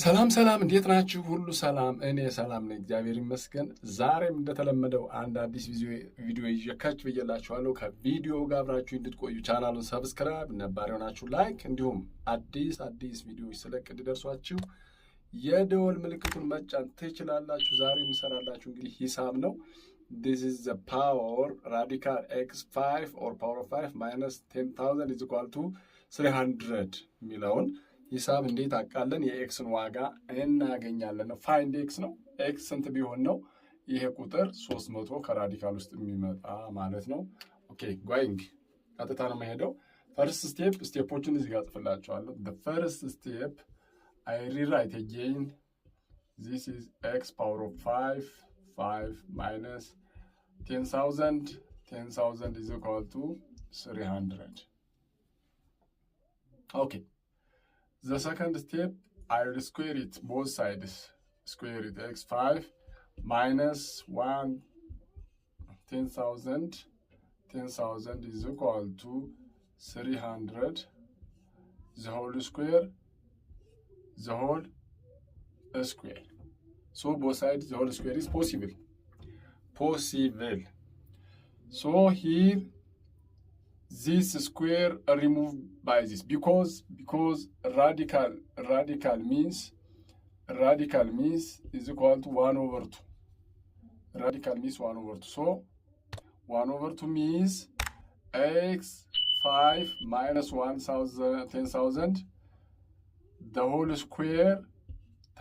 ሰላም ሰላም፣ እንዴት ናችሁ? ሁሉ ሰላም? እኔ ሰላም ነኝ፣ እግዚአብሔር ይመስገን። ዛሬም እንደተለመደው አንድ አዲስ ቪዲዮ ይዤ ከች ብዬላችኋለሁ። ከቪዲዮ ጋር አብራችሁ እንድትቆዩ ቻናሉን ሰብስክራይብ፣ ነባር የሆናችሁ ላይክ፣ እንዲሁም አዲስ ቪዲዮዎች ስለቅ እንዲደርሷችሁ የደወል ምልክቱን መጫን ትችላላችሁ። ዛሬ የምሰራላችሁ እንግዲህ ሂሳብ ነው። This is the power radical x5 or power of 5 minus 10,000 is equal to 300 የሚለውን ሂሳብ እንዴት አቃለን የኤክስን ዋጋ እናገኛለን ነው። ፋይንድ ኤክስ ነው። ኤክስ ስንት ቢሆን ነው ይሄ ቁጥር 300 ከራዲካል ውስጥ የሚመጣ ማለት ነው። ኦኬ ጎይንግ ቀጥታ ነው የምሄደው። ፈርስት ስቴፖችን እዚህ ጋር ጽፍላችኋለሁ። the first step I rewrite again. This is x power of 5 minus 10,000 is equal to 300. Okay. The second step, I will square it, both sides. Square it, x5 minus 10,000 is equal to 300. The whole square. So both sides, the whole square is possible. So here, this square removed by this because radical means is equal to 1/2. Radical means 1/2. So 1/2 means x5 minus 10,000 the whole square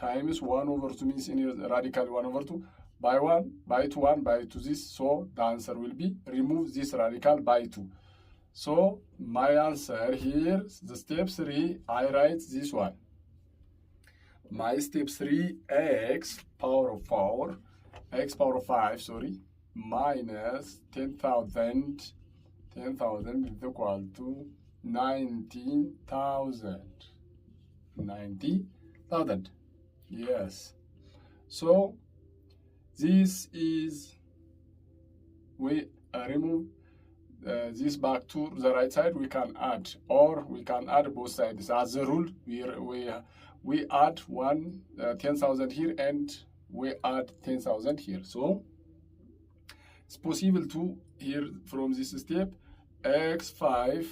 times 1/2 means in radical 1/2 by 1 by 2 this. So the answer will be remove this radical by 2. So my answer here, the step 3, I write this one. My step 3, x power of 5, minus 10,000 is equal to 90,000. Yes. So this is, we remove this back to the right side. We can add, or we can add both sides. As a rule, we add 10,000 here and we add 10,000 here. So it's possible to here from this step x5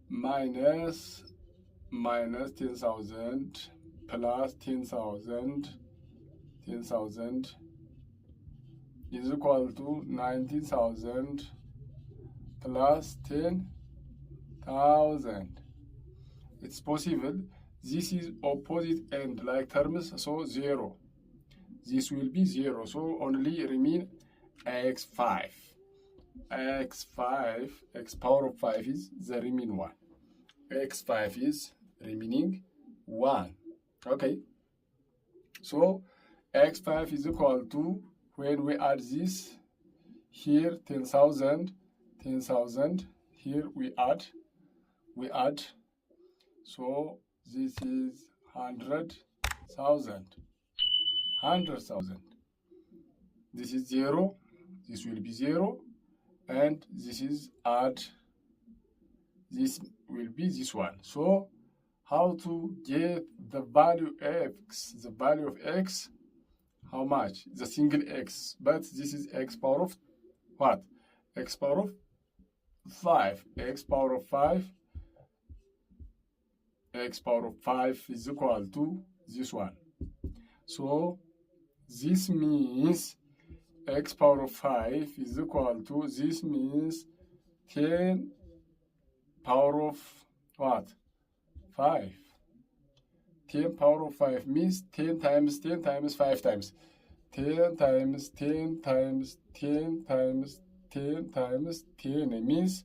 minus 10,000 plus 10,000 is equal to 90,000 plus 10,000. It's possible. This is opposite end like terms, so 0. This will be 0. So only remain x5. X power of 5 is the remaining one. x5 is remaining 1. Okay. So x5 is equal to, when we add this here 10,000 here we add. So this is 100,000. This is 0. This will be 0, and this is add. This will be this one. So how to get the value x? The value of x, how much? The single x, but this is x power of what? X power of 5. X power of 5 is equal to this one. So this means x power of 5 is equal to, this means 10 power of what? 5. 10 power of 5 means 10 times 5 times. 10 times 10 means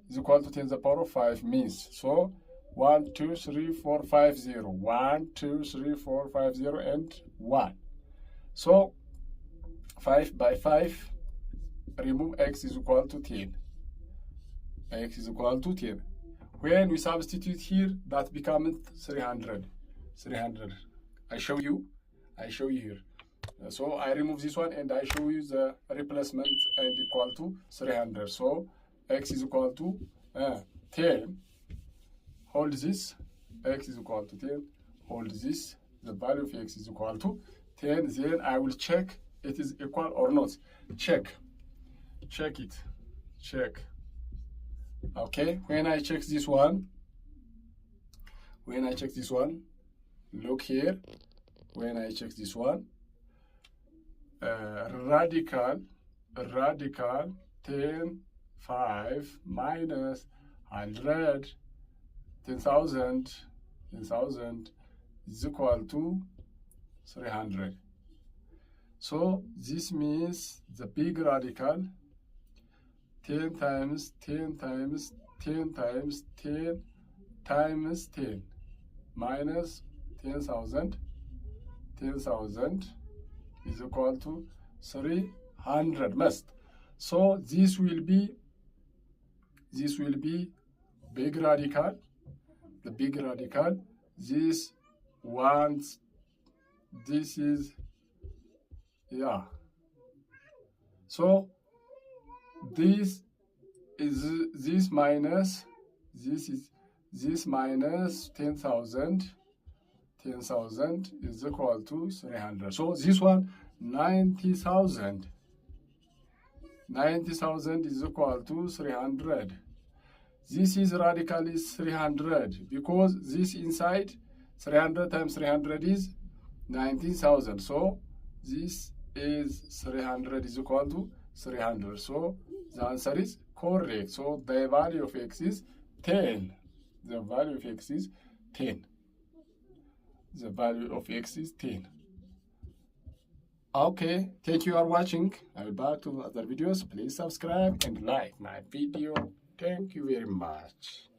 is equal to 10 the power of 5 means. So 1, 2, 3, 4, 5, 0. 1, 2, 3, 4, 5, 0 and 1. So 5 by 5, remove x is equal to 10. X is equal to 10. When we substitute here, that becomes 300. I show you here. So I remove this one and I show you the replacement and equal to 300. So x is equal to 10. Hold this. X is equal to 10. hold this, the value of x is equal to 10, then I will check it is equal or not. Check it, check. Okay, when I check this one, look here, when I check this one, radical 10, 5 minus 100, 10,000 is equal to 300. So this means the big radical 10 times 10 times 10 times 10 times 10 minus 10,000 is equal to 300 must. So this will be big radical, the big radical. This is, yeah. So this is this minus 10,000 is equal to 300. So this one 90,000 is equal to 300. This is radical is 300 because this inside 300 times 300 is 19,000. So this is 300 is equal to 300. So the answer is correct. So the value of x is 10. The value of x is 10. The value of x is 10. Okay, thank you for watching. I will back to other videos. Please subscribe and like my video. Thank you very much.